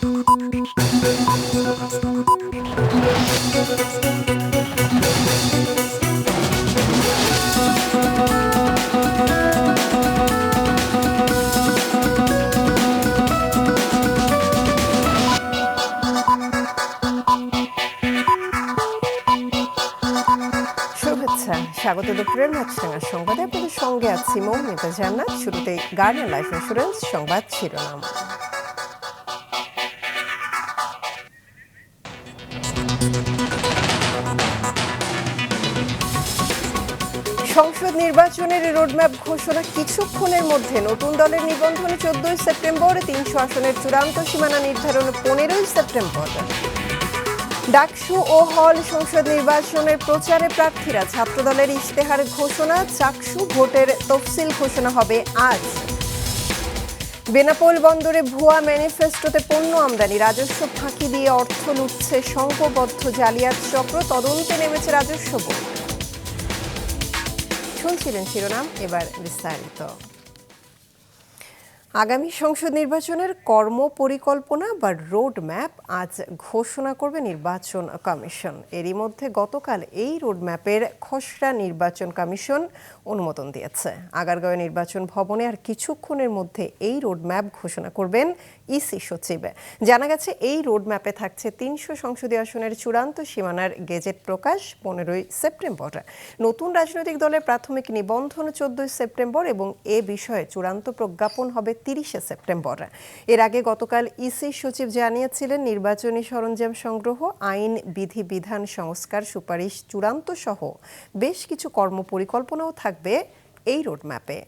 স্বাগত দুপুরের মাছরাঙা সংবাদে আপনাদের সঙ্গে আছি মৌমিতা জান্নাত। শুরুতেই গার্ডিয়ান লাইফ ইন্স্যুরেন্স সংবাদ শিরোনাম। সংসদ নির্বাচনের রোডম্যাপ ঘোষণা কিছুক্ষণের মধ্যে। নতুন দলের নিবন্ধন 14 সেপ্টেম্বর, 300 আসনের চূড়ান্ত সীমানা নির্ধারণ 15 সেপ্টেম্বর। ডাকসু ও হল সংসদ নির্বাচনের প্রচারে প্রার্থীরা, ছাত্রদলের ইশতেহার ঘোষণা। চাকসু ভোটের তফসিল ঘোষণা হবে আজ। বেনাপোল বন্দরে ভুয়া ম্যানিফেস্টোতে পণ্য আমদানি, রাজস্ব ফাঁকি দিয়ে অর্থ লুটছে সংঘবদ্ধ জালিয়াত চক্র, তদন্তে নেমেছে রাজস্ব বোর্ড। শুনছিলেন শিরোনাম, এবার বিস্তারিত। আগামী সংসদ নির্বাচনের কর্মপরিকল্পনা বা রোড ম্যাপ আজ ঘোষণা করবে নির্বাচন কমিশন। এরই মধ্যে গতকাল এই রোডম্যাপের খসড়া নির্বাচন কমিশন অনুমোদন দিয়েছে। আগারগাঁও নির্বাচন ভবনে আর কিছুক্ষণের মধ্যে এই রোডম্যাপ ঘোষণা করবেন ইসি সচিব। জানা গেছে এই রোডম্যাপে থাকছে 300 সংসদীয় আসনের চূড়ান্ত সীমানার গেজেট প্রকাশ 15 সেপ্টেম্বর। নতুন রাজনৈতিক দলের প্রাথমিক নিবন্ধন 14 সেপ্টেম্বর এবং এ বিষয়ে চূড়ান্ত প্রজ্ঞাপন হবে 30 সেপ্টেম্বর। এর আগে গতকাল ইসি সচিব জানিয়েছিলেন, নির্বাচনী সরঞ্জাম সংগ্রহ, আইন বিধি বিধান সংস্কার সুপারিশ চূড়ান্ত সহ বেশ কিছু কর্মপরিকল্পনাও থাকবে এই রোডম্যাপে।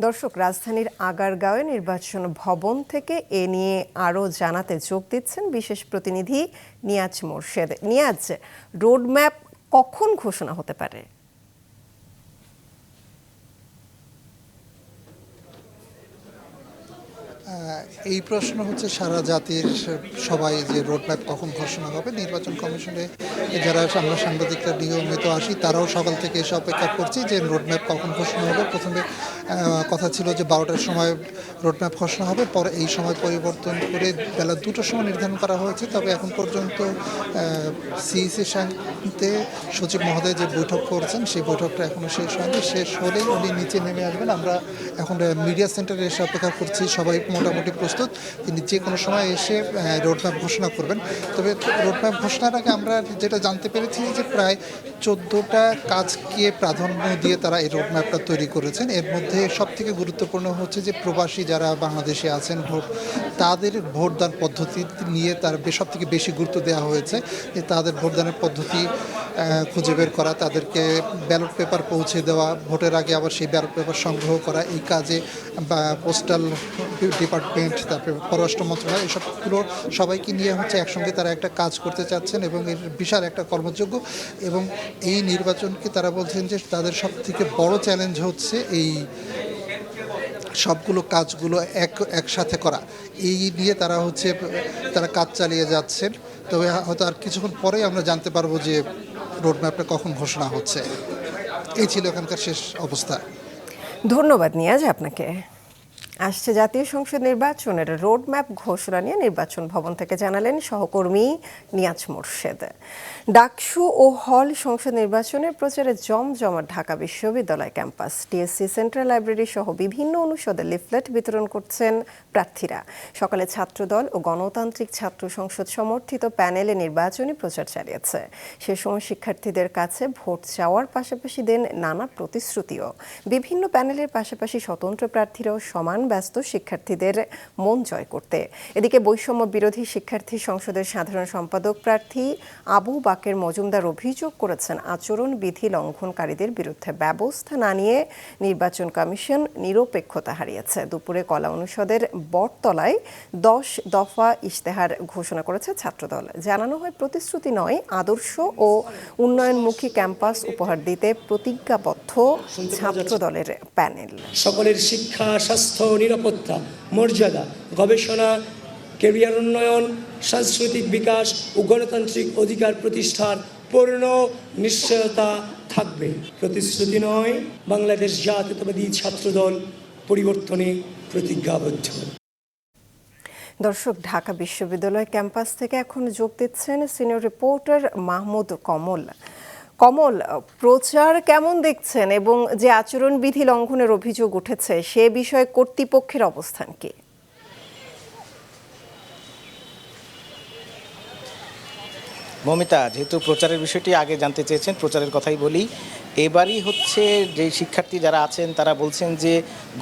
দর্শক, রাজধানীর আগারগাঁওয়ে নির্বাচন ভবন থেকে এ নিয়ে আরও জানাতে যোগ দিচ্ছেন বিশেষ প্রতিনিধি নিয়াজ মোর্শেদ। নিয়াজ, রোডম্যাপ কখন ঘোষণা হতে পারে? এই প্রশ্ন হচ্ছে সারা জাতির, সবাই যে রোডম্যাপ কখন ঘোষণা হবে। নির্বাচন কমিশনে যারা আমরা সাংবাদিকরা নিয়মিত আসি, তারাও সকাল থেকে এসে অপেক্ষা করছি যে রোডম্যাপ কখন ঘোষণা হবে। প্রথমে কথা ছিল যে 12টার সময় রোডম্যাপ ঘোষণা হবে, পরে এই সময় পরিবর্তন করে বেলা 2টার সময় নির্ধারণ করা হয়েছে। তবে এখন পর্যন্ত সিইসির সাথে সচিব মহোদয় যে বৈঠক করছেন, সেই বৈঠকটা এখনও শেষ হয়নি। শেষ হলেই উনি নিচে নেমে আসবেন। আমরা এখন মিডিয়া সেন্টারে এসে অপেক্ষা করছি, সবাই মোটামুটি প্রস্তুত। তিনি যে কোনো সময় এসে রোডম্যাপ ঘোষণা করবেন। তবে রোডম্যাপ ঘোষণার আগে আমরা যেটা জানতে পেরেছি যে প্রায় 14টা কাজকে প্রাধান্য দিয়ে তারা এই রোডম্যাপটা তৈরি করেছেন। এর মধ্যে সবথেকে গুরুত্বপূর্ণ হচ্ছে যে প্রবাসী যারা বাংলাদেশে আছেন, তাদের ভোটদান পদ্ধতি নিয়ে তার সবথেকে বেশি গুরুত্ব দেওয়া হয়েছে। যে তাদের ভোটদানের পদ্ধতি খুঁজে বের করা, তাদেরকে ব্যালট পেপার পৌঁছে দেওয়া, ভোটের আগে আবার সেই ব্যালট পেপার সংগ্রহ করা, এই কাজে বা পোস্টাল ডিপার্টমেন্ট, তারপরে পররাষ্ট্র মন্ত্রণালয়, এসবগুলো সবাইকে নিয়ে হচ্ছে একসঙ্গে তারা একটা কাজ করতে চাচ্ছেন এবং এর বিশাল একটা কর্মযোগ্য। এবং এই নির্বাচনকে তারা বলছেন যে তাদের সবথেকে বড় চ্যালেঞ্জ হচ্ছে এই সবগুলো কাজগুলো একসাথে করা। এই নিয়ে তারা কাজ চালিয়ে যাচ্ছেন। তবে হয়তো আর কিছুক্ষণ পরেই আমরা জানতে পারবো যে রোডম্যাপটা কখন ঘোষণা হচ্ছে। এই ছিল এখানকার শেষ অবস্থা। ধন্যবাদ নিয়াজ আপনাকে। আসছে জাতীয় সংসদ নির্বাচনের রোডম্যাপ ঘোষণা নিয়ে নির্বাচন ভবন থেকে জানালেন সহকর্মী নিয়াজ মোর্শেদ। ডাকসু ও হল সংসদ নির্বাচনের প্রচারে জমজমাট ঢাকা বিশ্ববিদ্যালয় ক্যাম্পাস। টিএসসি, সেন্ট্রাল লাইব্রেরি সহ বিভিন্ন অনুষদে লিফলেট বিতরণ করছেন প্রার্থীরা। সকালে ছাত্রদল ও গণতান্ত্রিক ছাত্র সংসদ সমর্থিত প্যানেলে নির্বাচনী প্রচার চালিয়েছে। সে সময় শিক্ষার্থীদের কাছে ভোট চাওয়ার পাশাপাশি দেন নানা প্রতিশ্রুতিও। বিভিন্ন প্যানেলের পাশাপাশি স্বতন্ত্র প্রার্থীরাও সমান ব্যস্ত শিক্ষার্থীদের মন জয় করতে। এদিকে বৈষম্য বিরোধী শিক্ষার্থী সংসদের সাধারণ সম্পাদক প্রার্থী আবু বাকের মজুমদার অভিযোগ করেছেন, আচরণ বিধি লঙ্ঘনকারীদের বিরুদ্ধে ব্যবস্থা না নিয়ে নির্বাচন কমিশন নিরপেক্ষতা হারিয়েছে। দুপুরে কলা অনুষদের বটতলায় 10 দফা ইশতেহার ঘোষণা করেছে ছাত্রদল। জানানো হয়, প্রতিশ্রুতি নয়, আদর্শ ও উন্নয়নমুখী ক্যাম্পাস উপহার দিতে প্রতিজ্ঞাবদ্ধ ছাত্রদলের প্যানেল। সকলের শিক্ষা, স্বাস্থ্য, নিরাপত্তা, মর্যাদা, গবেষণা, ক্যারিয়ার উন্নয়ন, সাংস্কৃতিক বিকাশ ও গণতান্ত্রিক অধিকার প্রতিষ্ঠার পূর্ণ নিশ্চয়তা থাকবে। প্রতিশ্রুতি নয়, বাংলাদেশ জাতীয়তাবাদী ছাত্রদল পরিবর্তনে প্রতিজ্ঞাবদ্ধ। দর্শক, ঢাকা বিশ্ববিদ্যালয় ক্যাম্পাস থেকে এখন যোগ দিচ্ছেন সিনিয়র রিপোর্টার মাহমুদ কমল। কমল, প্রচার কেমন দেখছেন এবং যে আচরণবিধি লঙ্ঘনের অভিযোগ উঠেছে সে বিষয়ে কর্তৃপক্ষের অবস্থান কি? মমিতা, যেহেতু প্রচারের বিষয়টি আগে জানতে চেয়েছেন, প্রচারের কথাই বলি। এবারই হচ্ছে যে শিক্ষার্থী যারা আছেন তারা বলছেন যে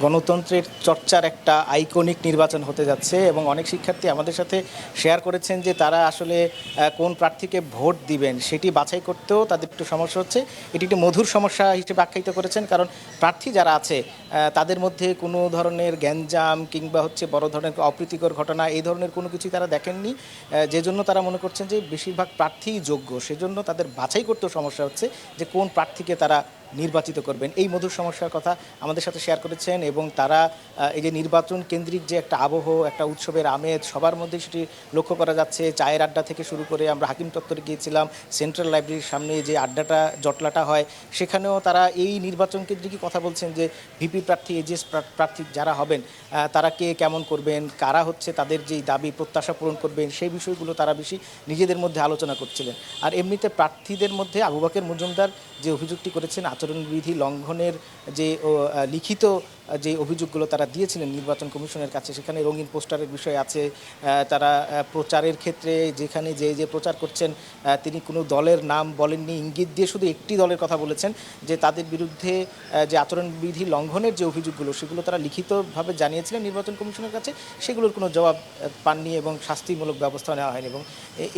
গণতন্ত্রের চর্চার একটা আইকনিক নির্বাচন হতে যাচ্ছে, এবং অনেক শিক্ষার্থী আমাদের সাথে শেয়ার করেছেন যে তারা আসলে কোন প্রার্থীকে ভোট দিবেন সেটি বাছাই করতেও তাদের একটু সমস্যা হচ্ছে। এটি একটি মধুর সমস্যা হিসেবে আখ্যায়িত করেছেন, কারণ প্রার্থী যারা আছে তাদের মধ্যে কোনো ধরনের গ্যাঞ্জাম কিংবা হচ্ছে বড় ধরনের অপ্রীতিকর ঘটনা এই ধরনের কোনো কিছুই তারা দেখেননি, যে জন্য তারা মনে করছেন যে বেশিরভাগ প্রার্থীই যোগ্য। সেজন্য তাদের বাছাই করতেও সমস্যা হচ্ছে যে কোন প্রার্থীকে তারা নির্বাচিত করবেন। এই মধুর সমস্যার কথা আমাদের সাথে শেয়ার করেছেন, এবং তারা এই যে নির্বাচন কেন্দ্রিক যে একটা আবহ, একটা উৎসবের আমেজ সবার মধ্যে সেটি লক্ষ্য করা যাচ্ছে। চায়ের আড্ডা থেকে শুরু করে আমরা হাকিম চত্বরে গিয়েছিলাম, সেন্ট্রাল লাইব্রেরির সামনে যে আড্ডাটা জটলাটা হয় সেখানেও তারা এই নির্বাচন কেন্দ্রিকই কথা বলছেন যে ভিপি প্রার্থী, এজিএস প্রার্থী যারা হবেন তারা কে কেমন করবেন, কারা হচ্ছে তাদের যেই দাবি প্রত্যাশা পূরণ করবেন সেই বিষয়গুলো তারা বেশি নিজেদের মধ্যে আলোচনা করছিলেন। আর এমনিতে প্রার্থীদের মধ্যে আবু বকর মজুমদার যে অভিযোগটি করেছেন আচরণবিধি লঙ্ঘনের যে লিখিত যে অভিযোগগুলো তারা দিয়েছিলেন নির্বাচন কমিশনের কাছে, সেখানে রঙিন পোস্টারের বিষয় আছে। তারা প্রচারের ক্ষেত্রে যেখানে যে প্রচার করছেন তিনি কোনো দলের নাম বলেননি, ইঙ্গিত দিয়ে শুধু একটি দলের কথা বলেছেন যে তাদের বিরুদ্ধে যে আচরণবিধি লঙ্ঘনের যে অভিযোগগুলো সেগুলো তারা লিখিতভাবে জানিয়েছিলেন নির্বাচন কমিশনের কাছে, সেগুলোর কোনো জবাব পাননি এবং শাস্তিমূলক ব্যবস্থা নেওয়া হয়নি। এবং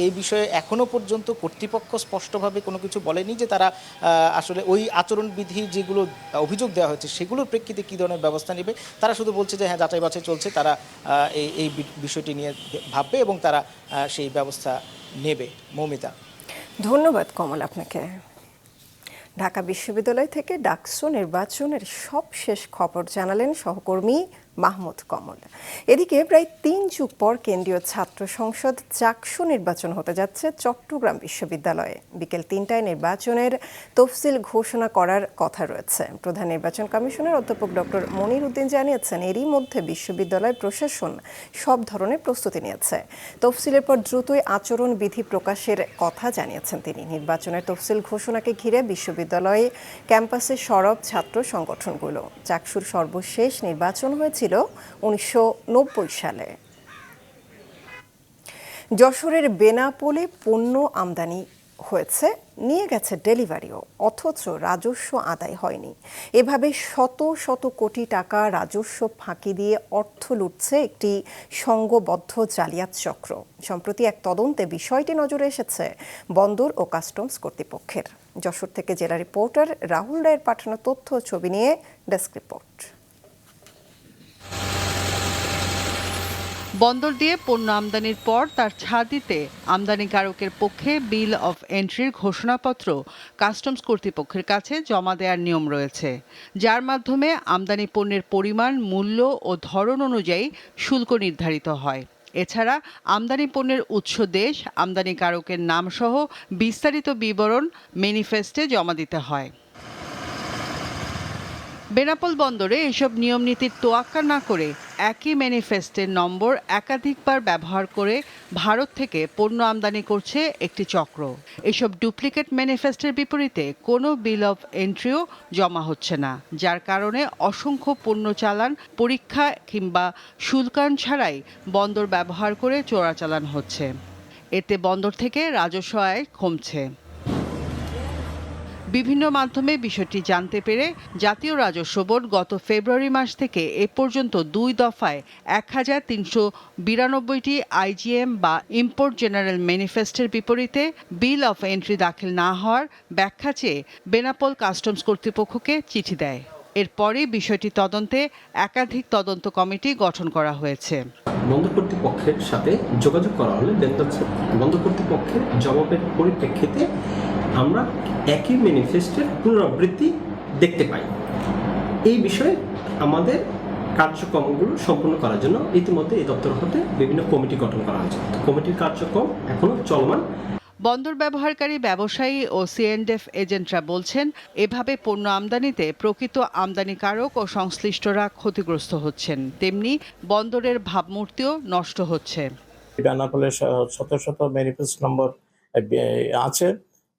এই বিষয়ে এখনও পর্যন্ত কর্তৃপক্ষ স্পষ্টভাবে কোনো কিছু বলেনি যে তারা আসলে ওই আচরণবিধি যেগুলো অভিযোগ দেওয়া হয়েছে সেগুলোর প্রেক্ষিতে কী ধরনের ব্যবস্থা নেবে। তারা শুধু বলছে যে হ্যাঁ, যাচাই বাছাই চলছে, তারা এই বিষয়টি নিয়ে ভাববে এবং তারা সেই ব্যবস্থা নেবে। মৌমিতা, ধন্যবাদ কমল আপনাকে। ঢাকা বিশ্ববিদ্যালয় থেকে ডাকসু নির্বাচনের সবশেষ খবর জানালেন সহকর্মী মাহমুদ কমল। এদিকে প্রায় ৩ যুগ পর কেন্দ্রীয় ছাত্র সংসদ চাকসু নির্বাচন হতে যাচ্ছে চট্টগ্রাম বিশ্ববিদ্যালয়ে। বিকেল ৩টায় নির্বাচনের তফসিল ঘোষণা করার কথা রয়েছে। প্রধান নির্বাচন কমিশনার অধ্যাপক ডক্টর মনির উদ্দিন জানিয়েছেন এরই মধ্যে বিশ্ববিদ্যালয় প্রশাসন সব ধরনের প্রস্তুতি নিয়েছে। তফসিলের পর দ্রুতই আচরণ বিধি প্রকাশের কথা জানিয়েছেন তিনি। নির্বাচনের তফসিল ঘোষণাকে ঘিরে বিশ্ববিদ্যালয়ে ক্যাম্পাসে সরব ছাত্র সংগঠনগুলো। চাকসুর সর্বশেষ নির্বাচন হয়েছিল 1990 সালে। যশোরের বেনাপোলে পণ্য আমদানি হয়েছে, নিয়ে গেছে ডেলিভারিও, অথচ রাজস্ব আদায় হয়নি। এভাবে শত শত কোটি টাকা রাজস্ব ফাঁকি দিয়ে অর্থ লুটছে একটি সংঘবদ্ধ জালিয়াত চক্র। সম্প্রতি এক তদন্তে বিষয়টি নজরে এসেছে বন্দর ও কাস্টমস কর্তৃপক্ষের। যশোর থেকে জেলা রিপোর্টার রাহুল রায়ের পাঠানো তথ্য ও ছবি নিয়ে ডেস্ক রিপোর্ট। বন্দর দিয়ে পণ্য আমদানির পর তার ছাদিতে আমদানিকারকের পক্ষে বিল অফ এন্ট্রির ঘোষণাপত্র কাস্টমস কর্তৃপক্ষের কাছে জমা দেওয়ার নিয়ম রয়েছে, যার মাধ্যমে আমদানি পণ্যের পরিমাণ, মূল্য ও ধরন অনুযায়ী শুল্ক নির্ধারিত হয়। এছাড়া আমদানি পণ্যের উৎস দেশ, আমদানিকারকের নামসহ বিস্তারিত বিবরণ ম্যানিফেস্টে জমা দিতে হয়। বেনাপোল বন্দরে এসব নিয়মনীতির তোয়াক্কা না করে একই ম্যানিফেস্টের নম্বর একাধিকবার ব্যবহার করে ভারত থেকে পণ্য আমদানি করছে একটি চক্র। এসব ডুপ্লিকেট ম্যানিফেস্টের বিপরীতে কোনো বিল অফ এন্ট্রিও জমা হচ্ছে না, যার কারণে অসংখ্য পণ্য চালান পরীক্ষা কিংবা শুল্কায়ন ছাড়াই বন্দর ব্যবহার করে চোরাচালান হচ্ছে। এতে বন্দর থেকে রাজস্ব আয় কমছে। বিভিন্ন মাধ্যমে বিষয়টি জানতে পেরে জাতীয় রাজস্ব বোর্ড গত ফেব্রুয়ারি মাস থেকে এ পর্যন্ত 2 দফায় 1392টি আইজিএম বা ইম্পোর্ট জেনারেল ম্যানিফেস্টের বিপরীতে বিল অফ এন্ট্রি দাখিল না হওয়ার ব্যাখ্যা চেয়ে বেনাপোল কাস্টমস কর্তৃপক্ষকে চিঠি দেয়। এরপরই বিষয়টি তদন্তে একাধিক তদন্ত কমিটি গঠন করা হয়েছে। বন্দর কর্তৃপক্ষের সাথে যোগাযোগ করা হলে দেখা যাচ্ছে বন্দর কর্তৃপক্ষের জবাবের পরিপ্রেক্ষিতে আমরা একই ম্যানিফেস্টের পুনরাবৃত্তি দেখতে পাই। এই বিষয়ে আমাদের কার্যক্রমগুলো সম্পূর্ণ করার জন্য ইতিমধ্যে এই দপ্তর হতে বিভিন্ন কমিটি গঠন করা হয়েছে। কমিটির কার্যক্রম এখনো চলমান। বন্দর ব্যবহারকারী ব্যবসায়ী ও সিএনডেফ এজেন্টরা বলছেন, এভাবে পণ্য আমদানিতে প্রকৃত আমদানিকারক ও সংশ্লিষ্টরা ক্ষতিগ্রস্ত হচ্ছেন, তেমনি বন্দরের ভাবমূর্তিও নষ্ট হচ্ছে। বেনাপোলে শত শত ম্যানিফেস্ট নম্বর আছে,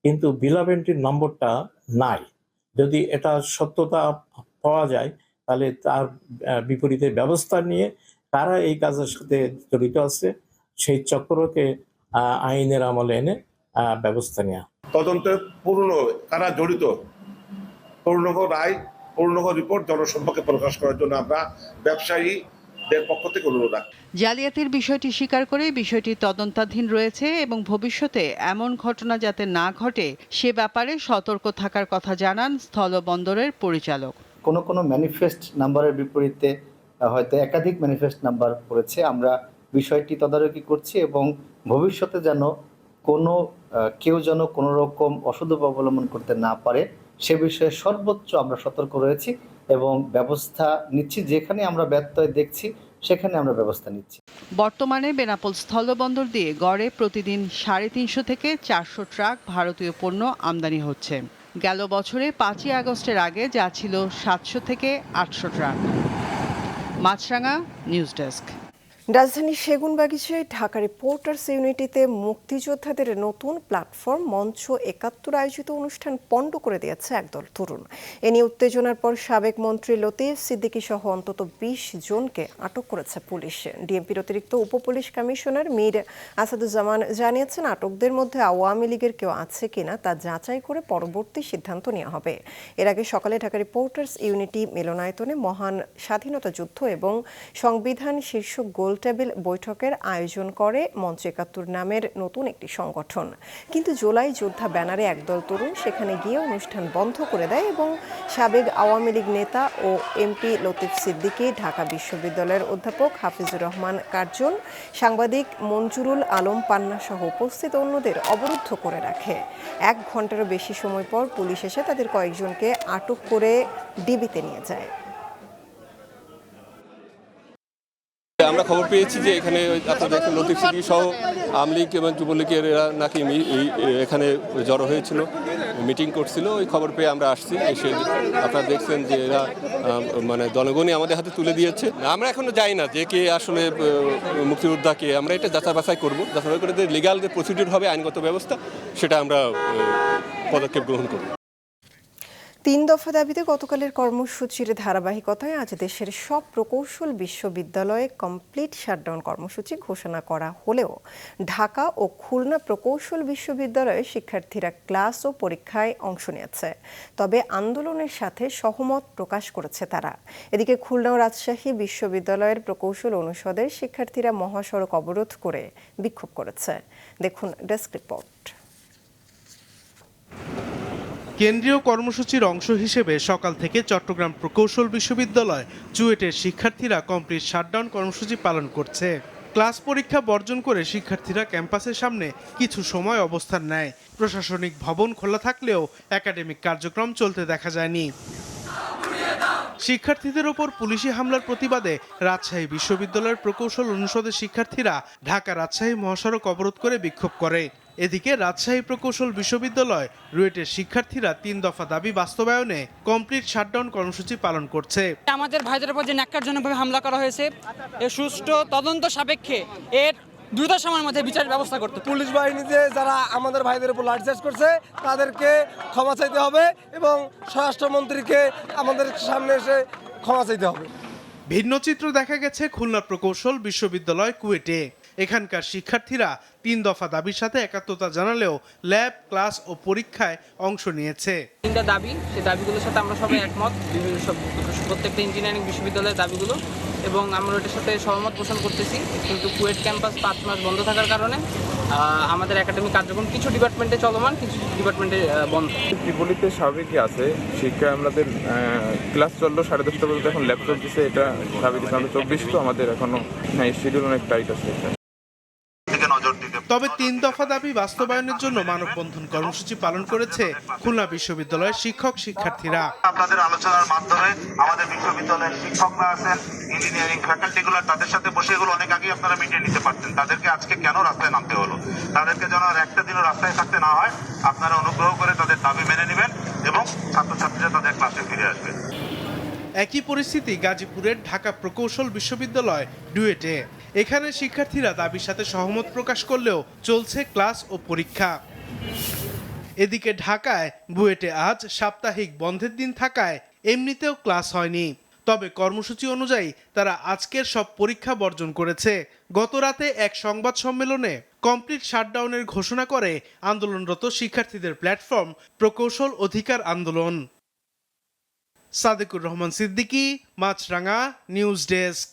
কিন্তু বিল অফ এন্ট্রির নম্বরটা নাই। যদি এটা সত্যতা পাওয়া যায় তাহলে তার বিপরীতে ব্যবস্থা নিয়ে কারা এই কাজের সাথে জড়িত আছে সেই চক্রকে আইনের আমলে এনে ব্যবস্থা নেওয়া। তদন্তে পূর্ণ কারা জড়িত পূর্ণাঙ্গ রায়, পূর্ণাঙ্গ রিপোর্ট জনসম্মুখে প্রকাশ করার জন্য আমরা ব্যবসায়ীদের পক্ষ থেকে অনুরোধ রাখি। জালিয়াতির বিষয়টি স্বীকার করে বিষয়টি তদন্তাধীন রয়েছে এবং ভবিষ্যতে এমন ঘটনা যাতে না ঘটে সে ব্যাপারে সতর্ক থাকার কথা জানান স্থলবন্দরের পরিচালক। কোনো ম্যানিফেস্ট নাম্বারের বিপরীতে হয়তো একাধিক ম্যানিফেস্ট নাম্বার পড়েছে। আমরা বিষয়টি তদারকি করছি এবং ভবিষ্যতে যেন কেউ যেন কোনো রকম অসৎ অবলম্বন করতে না পারে সে বিষয়ে সর্বোচ্চ আমরা সতর্ক রয়েছি এবং ব্যবস্থা নিচ্ছি। যেখানে আমরা ব্যত্যয় দেখছি সেখানে আমরা ব্যবস্থা নিচ্ছি। বর্তমানে বেনাপোল স্থলবন্দর দিয়ে গড়ে প্রতিদিন 350 থেকে 400 ট্রাক ভারতীয় পণ্য আমদানি হচ্ছে। গেল বছরে 5ই আগস্টের আগে যা ছিল 700 থেকে 800 ট্রাক। মাছরাঙা, নিউজ ডেস্ক। রাজধানীর সেগুনবাগিচায় ঢাকা রিপোর্টার্স ইউনিটিতে মুক্তিযোদ্ধাদের নতুন প্ল্যাটফর্ম মঞ্চ ৭১ আয়োজিত অনুষ্ঠান পণ্ড করে দিয়েছে একদল তরুণ। এ নিয়ে উত্তেজনার পর সাবেক মন্ত্রী লতিফ সিদ্দিকী সহ অন্তত ২০ জনকে আটক করেছে পুলিশ। ডিএমপির অতিরিক্ত উপপুলিশ কমিশনার মীর আসাদুজ্জামান জানিয়েছেন, আটকদের মধ্যে আওয়ামী লীগের কেউ আছে কিনা তা যাচাই করে পরবর্তী সিদ্ধান্ত নেওয়া হবে। এর আগে সকালে ঢাকা রিপোর্টার্স ইউনিটি মিলনায়তনে মহান স্বাধীনতা যুদ্ধ এবং সংবিধান শীর্ষক গোল টেবিল বৈঠকের আয়োজন করে মঞ্চ ৭১ নামের নতুন একটি সংগঠন। কিন্তু জুলাই যোদ্ধা ব্যানারে একদল তরুণ সেখানে গিয়ে অনুষ্ঠান বন্ধ করে দেয় এবং সাবেক আওয়ামী লীগ নেতা ও এমপি লতিফ সিদ্দিকী, ঢাকা বিশ্ববিদ্যালয়ের অধ্যাপক হাফিজুর রহমান কার্জন, সাংবাদিক মঞ্জুরুল আলম পান্না সহ উপস্থিত অন্যদের অবরুদ্ধ করে রাখে। ১ ঘন্টারও বেশি সময় পর পুলিশ এসে তাদের কয়েকজনকে আটক করে ডিবিতে নিয়ে যায়। আমরা খবর পেয়েছি যে এখানে আপনারা দেখেন লতিফ সিদ্দিকী সহ আওয়ামী লীগ এবং যুবলীগের এরা নাকি এখানে জড়ো হয়েছিল, মিটিং করছিল। ওই খবর পেয়ে আমরা আসছি, এসে আপনারা দেখছেন যে এরা মানে জনগণই আমাদের হাতে তুলে দিয়েছে। আমরা এখনো যাই না যে কে আসলে মুক্তিযোদ্ধাকে, আমরা এটা যাচাই বাছাই করবো, যাচাই করে যে লিগাল যে প্রসিডিউর হবে আইনগত ব্যবস্থা সেটা আমরা পদক্ষেপ গ্রহণ করব। ৩ দফা দাবিতে গতকালের কর্মসূচির ধারাবাহিকতায় আজ দেশের সব প্রকৌশল বিশ্ববিদ্যালয়ে কমপ্লিট শাটডাউন কর্মসূচি ঘোষণা করা হলেও ঢাকা ও খুলনা প্রকৌশল বিশ্ববিদ্যালয়ে শিক্ষার্থীরা ক্লাস ও পরীক্ষায় অংশ নিয়েছে। তবে আন্দোলনের সাথে সহমত প্রকাশ করেছে তারা। এদিকে খুলনা ও রাজশাহী বিশ্ববিদ্যালয়ের প্রকৌশল অনুষদের শিক্ষার্থীরা মহাসড়ক অবরোধ করে বিক্ষোভ করেছে। দেখুন ডেস্ক রিপোর্ট। কেন্দ্রীয় কর্মসূচির অংশ হিসেবে সকাল থেকে চট্টগ্রাম প্রকৌশল বিশ্ববিদ্যালয় চুয়েটের শিক্ষার্থীরা কমপ্লিট শাটডাউন কর্মসূচি পালন করছে। ক্লাস পরীক্ষা বর্জন করে শিক্ষার্থীরা ক্যাম্পাসের সামনে কিছু সময় অবস্থান নেয়। প্রশাসনিক ভবন খোলা থাকলেও একাডেমিক কার্যক্রম চলতে দেখা যায়নি। শিক্ষার্থীদের ওপর পুলিশি হামলার প্রতিবাদে রাজশাহী বিশ্ববিদ্যালয়ের প্রকৌশল অনুষদের শিক্ষার্থীরা ঢাকা রাজশাহী মহাসড়ক অবরোধ করে বিক্ষোভ করে। এদিকে রাজশাহী প্রকৌশল বিশ্ববিদ্যালয় রুয়েটের শিক্ষার্থীরা ৩ দফা দাবি বাস্তবায়নে কমপ্লিট শাটডাউন কর্মসূচি পালন করছে। আমাদের ভাইদের উপর যে ন্যাক্কারজনকভাবে হামলা করা হয়েছে, এর সুষ্ঠু তদন্ত সাপেক্ষে এর দ্রুত সময়ের মধ্যে বিচার ব্যবস্থা করতে। পুলিশ বাহিনীতে যারা আমাদের ভাইদের উপর লাঠিচার্জ করছে তাদেরকে ক্ষমা চাইতে হবে এবং স্বরাষ্ট্রমন্ত্রীকে আমাদের সামনে এসে ক্ষমা চাইতে হবে। ভিন্ন চিত্র দেখা গেছে খুলনা প্রকৌশল বিশ্ববিদ্যালয় কুয়েটে। এখানকার শিক্ষার্থীরা ৩ দফা দাবির সাথে একাত্মতা জানালেও ল্যাব, ক্লাস ও পরীক্ষায় অংশ নিয়েছে। 3টা দাবি, সেই দাবিগুলোর সাথে আমরা সবাই একমত, প্রত্যেকটা ইঞ্জিনিয়ারিং বিশ্ববিদ্যালয়ের দাবিগুলো, এবং আমরা এটার সাথে সহমত পোষণ করতেছি। কিন্তু কুয়েট ক্যাম্পাস 5 মাস বন্ধ থাকার কারণে আমাদের একাডেমিক কার্যক্রম কিছু ডিপার্টমেন্টে চলমান, কিছু ডিপার্টমেন্টে বন্ধ। ত্রিপলিতে স্বাভাবিকই আছে, শিক্ষা আমাদের ক্লাস চললো 10:30 পর্যন্ত, এখন ল্যাব চলতেছে, এটা স্বাভাবিক। আমরা 24 তো আমাদের এখনো শিডিউল অনেক টাইট আছে। নজর দিতে তবে 3 দফা দাবি বাস্তবায়নের জন্য মানববন্ধন কর্মসূচি পালন করেছে খুলনা বিশ্ববিদ্যালয়ের শিক্ষার্থীরা। আপনাদের আলোচনার মাধ্যমে আমাদের বিশ্ববিদ্যালয়ের শিক্ষকরা আছেন, ইঞ্জিনিয়ারিং ফ্যাকাল্টিগুলো, তাদের সাথে বসে এগুলো অনেক আগে আপনারা মিটিয়ে নিতে পারতেন। তাদেরকে আজকে কেন রাস্তায় নামতে হলো? তাদেরকে যেন আর একটা দিনও রাস্তায় থাকতে না হয়, আপনারা অনুগ্রহ করে তাদের দাবি মেনে নেবেন এবং ছাত্রছাত্রীরা তাদের ক্লাসে ফিরে আসবে। একই পরিস্থিতি গাজীপুরের ঢাকা প্রকৌশল বিশ্ববিদ্যালয় ডুয়েটে। এখানে শিক্ষার্থীরা দাবির সাথে সহমত প্রকাশ করলেও চলছে ক্লাস ও পরীক্ষা। এদিকে ঢাকায় বুয়েটে আজ সাপ্তাহিক বন্ধের দিন থাকায় এমনিতেও ক্লাস হয়নি। তবে কর্মসূচি অনুযায়ী তারা আজকের সব পরীক্ষা বর্জন করেছে। গত রাতে এক সংবাদ সম্মেলনে কমপ্লিট শাটডাউনের ঘোষণা করে আন্দোলনরত শিক্ষার্থীদের প্ল্যাটফর্ম প্রকৌশল অধিকার আন্দোলন। সাদেকুর রহমান সিদ্দিকী, মাছরাঙা, নিউজ ডেস্ক।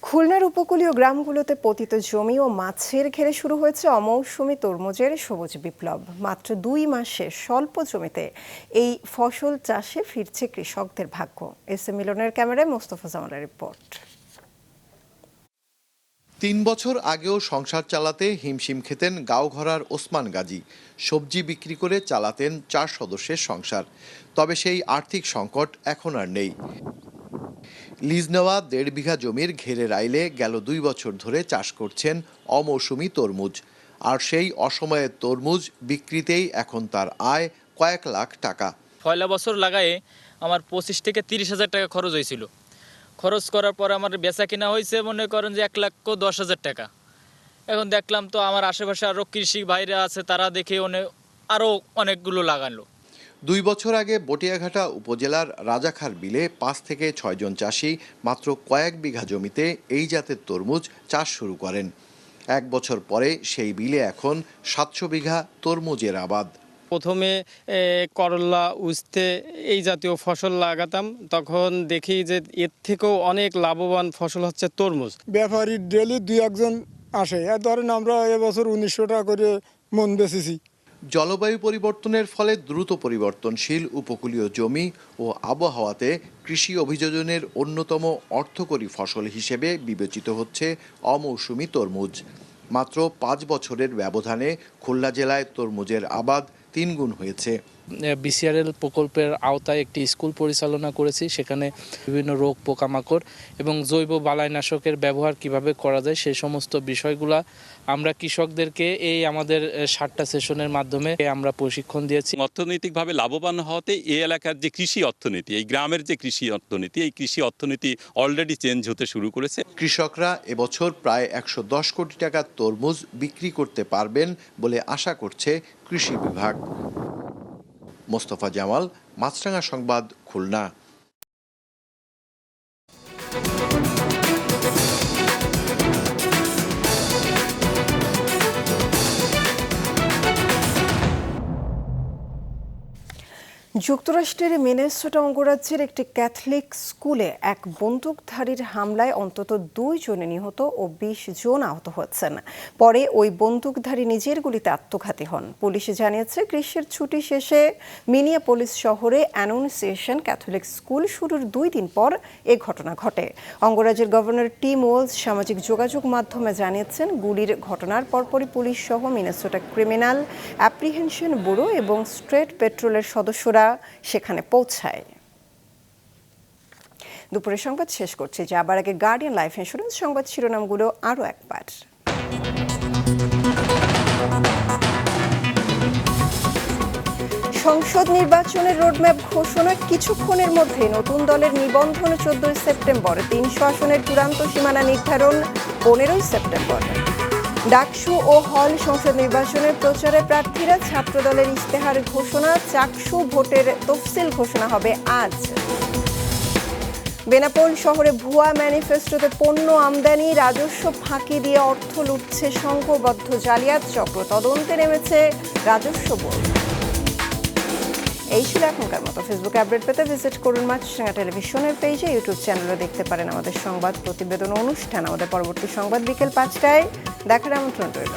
খুলনার উপকূলীয় গ্রামগুলোতে পতিত জমি ও মাছের ঘেরে শুরু হয়েছে অমৌসুমী তরমুজের সবুজ বিপ্লব। মাত্র 2 মাসে স্বল্প জমিতে এই ফসল চাষে ফিরছে কৃষকদের ভাগ্য। এস এম মিলনের ক্যামেরায় মোস্তফা জামালের রিপোর্ট। 3 বছর আগেও সংসার চালাতে হিমশিম খেতেন গাঁওঘরার ওসমান গাজী। সবজি বিক্রি করে চালাতেন 4 সদস্যের সংসার। তবে সেই আর্থিক সংকট এখন আর নেই। লিজ নেওয়া 1.5 বিঘা জমির ঘেরে রাইলে গেল 2 বছর ধরে চাষ করছেন অমৌসুমী তরমুজ। আর সেই অসময়ের তরমুজ বিক্রিতেই এখন তার আয় কয়েক লাখ টাকা। পয়লা বছর লাগায়ে আমার 25 থেকে 30,000 টাকা খরচ হয়েছিল। খরচ করার পর আমার বেচা কিনা হয়েছে মনে করেন যে 1,10,000 টাকা। এখন দেখলাম তো আমার আশেপাশে আরও কৃষি ভাইরা আছে, তারা দেখে আরও অনেকগুলো লাগালো। 2 বছর আগে বটিয়াঘাটা উপজেলার রাজাখার বিলে 5 থেকে 6 জন চাষি মাত্র কয়েক বিঘা জমিতে এই জাতের তরমুজ চাষ শুরু করেন। 1 বছর পরে সেই বিলে এখন 700 বিঘা তরমুজের আবাদ। প্রথমে করলা, উস্তে এই জাতীয় ফসল লাগাতাম, তখন দেখি যে এর থেকেও অনেক লাভবান ফসল হচ্ছে তরমুজ। ব্যাপারী ডেলি 2-1 জন আসে। ধরেন আমরা এবছর 1900 টাকা করে মন বেচেছি। জলবায়ু পরিবর্তনের ফলে দ্রুত পরিবর্তনশীল উপকূলীয় জমি ও আবহাওয়াতে কৃষি অভিযোজনের অন্যতম অর্থকরী ফসল হিসেবে বিবেচিত হচ্ছে অমৌসুমী তরমুজ। মাত্র 5 বছরের ব্যবধানে খুলনা জেলায় তরমুজের আবাদ 3 গুণ হয়েছে। বিসিআরএল প্রকল্পের আওতায় একটি স্কুল পরিচালনা করেছি। সেখানে বিভিন্ন রোগ, পোকামাকড় এবং জৈব বালাইনাশকের ব্যবহার কিভাবে করা যায় সেই সমস্ত বিষয়গুলা আমরা কৃষকদেরকে এই আমাদের 7টা সেশনের মাধ্যমে আমরা প্রশিক্ষণ দিয়েছি। অর্থনৈতিকভাবে লাভবান হওয়াতে এই এলাকার যে কৃষি অর্থনীতি, এই গ্রামের যে কৃষি অর্থনীতি, এই কৃষি অর্থনীতি অলরেডি চেঞ্জ হতে শুরু করেছে। কৃষকরা এবছর প্রায় 110 কোটি টাকার তরমুজ বিক্রি করতে পারবেন বলে আশা করছে কৃষি বিভাগ। মোস্তফা জামাল, মাছরাঙা সংবাদ, খুলনা। যুক্তরাষ্ট্রের মিনেসোটা অঙ্গরাজ্যের একটি ক্যাথলিক স্কুলে এক বন্দুকধারীর হামলায় অন্তত 2 জন নিহত ও 20 জন আহত হয়েছেন। পরে ওই বন্দুকধারী নিজের গুলিতে আত্মঘাতী হন। পুলিশ জানিয়েছে গ্রীষ্মের ছুটি শেষে মিনিয়াপোলিস শহরে অ্যানুন্সিয়েশন ক্যাথলিক স্কুল শুরুর 2 দিন পর এ ঘটনা ঘটে। অঙ্গরাজ্যের গভর্নর টিম ওয়ালস সামাজিক যোগাযোগ মাধ্যমে জানিয়েছেন গুলির ঘটনার পরপরই পুলিশ সহ মিনেসোটা ক্রিমিনাল অ্যাপ্রিহেনশন ব্যুরো এবং স্টেট পেট্রোলের সদস্যরা সেখানে পৌঁছায়। দুপুরের সংবাদ শেষ করছে, যাবার আগে গার্ডিয়ান লাইফ ইন্স্যুরেন্স সংবাদ শিরোনামগুলো আরও একবার। সংসদ নির্বাচনের রোডম্যাপ ঘোষণা কিছুক্ষণের মধ্যে নতুন দলের নিবন্ধন 14 সেপ্টেম্বর। 300 আসনের চূড়ান্ত সীমানা নির্ধারণ 15 সেপ্টেম্বর। ডাকসু ও হল সংসদ নির্বাচনের প্রচারে প্রার্থীরা, ছাত্রদলের ইশতেহার ঘোষণা। চাকসু ভোটের তফসিল ঘোষণা হবে আজ। বেনাপোল শহরে ভুয়া ম্যানিফেস্টোতে পণ্য আমদানি, রাজস্ব ফাঁকি দিয়ে অর্থ লুটছে সংঘবদ্ধ জালিয়াত চক্র। তদন্তে নেমেছে রাজস্ব বোর্ড। এই ছিল এখনকার মতো। ফেসবুকে আপডেট পেতে ভিজিট করুন মাছরাঙা টেলিভিশনের পেজে। ইউটিউব চ্যানেলে দেখতে পারেন আমাদের সংবাদ, প্রতিবেদন, অনুষ্ঠান। আমাদের পরবর্তী সংবাদ বিকেল 5টায় দেখার আমন্ত্রণ রইল।